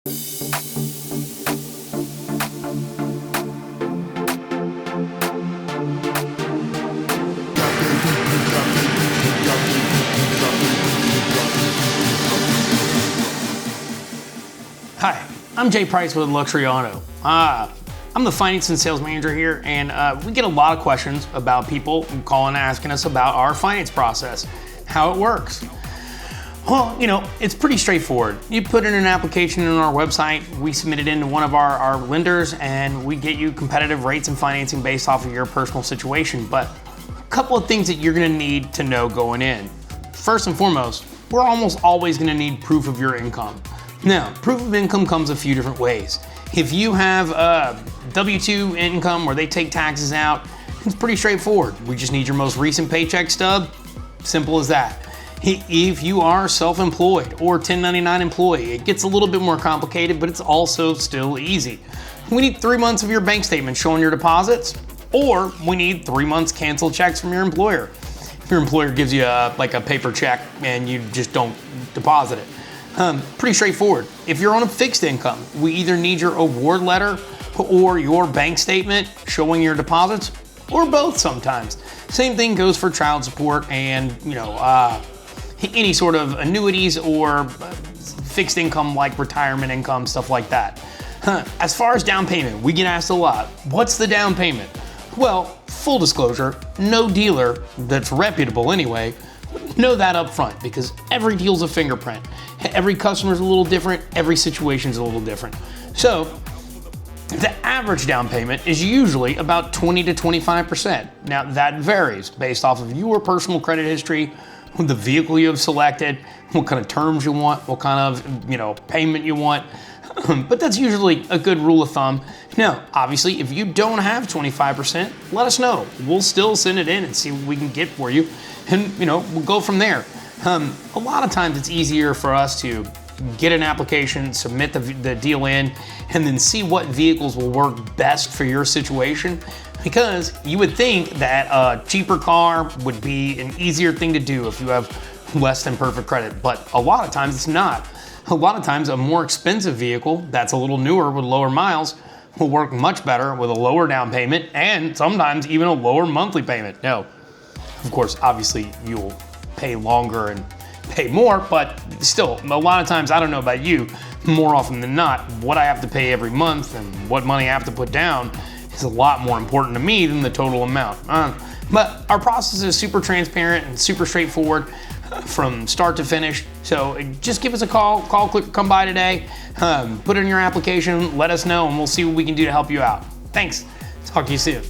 Hi, I'm Jay Price with Luxury Auto. I'm the finance and sales manager here, and we get a lot of questions about people calling asking us about our finance process, how it works. Well, it's pretty straightforward. You put in an application on our website, we submit it into one of our lenders, and we get you competitive rates and financing based off of your personal situation. But a couple of things that you're gonna need to know going in. First and foremost, we're almost always gonna need proof of your income. Now, proof of income comes a few different ways. If you have a W-2 income where they take taxes out, it's pretty straightforward. We just need your most recent paycheck stub. Simple as that. If you are self-employed or 1099 employee, it gets a little bit more complicated, but it's also still easy. We need 3 months of your bank statement showing your deposits, or we need 3 months canceled checks from your employer. If your employer gives you a paper check and you just don't deposit it. Pretty straightforward. If you're on a fixed income, we either need your award letter or your bank statement showing your deposits, or both sometimes. Same thing goes for child support and any sort of annuities or fixed income like retirement income, stuff like that. As far as down payment, we get asked a lot, what's the down payment? Well, full disclosure, no dealer that's reputable anyway know that up front, because every deal's a fingerprint. Every customer's a little different, every situation's a little different. So the average down payment is usually about 20 to 25%. Now that varies based off of your personal credit history, the vehicle you have selected, what kind of terms you want, what kind of payment you want. But that's usually a good rule of thumb. Now, obviously, if you don't have 25%, let us know. We'll still send it in and see what we can get for you. And, we'll go from there. A lot of times it's easier for us to get an application, submit the deal in, and then see what vehicles will work best for your situation. Because you would think that a cheaper car would be an easier thing to do if you have less than perfect credit, but a lot of times it's not. A lot of times a more expensive vehicle that's a little newer with lower miles will work much better with a lower down payment and sometimes even a lower monthly payment. Now, of course, obviously you'll pay longer and pay more, but still, a lot of times, I don't know about you, more often than not, what I have to pay every month and what money I have to put down is a lot more important to me than the total amount. But our process is super transparent and super straightforward from start to finish. So just give us a call, click, come by today, put in your application, let us know, and we'll see what we can do to help you out. Thanks. Talk to you soon.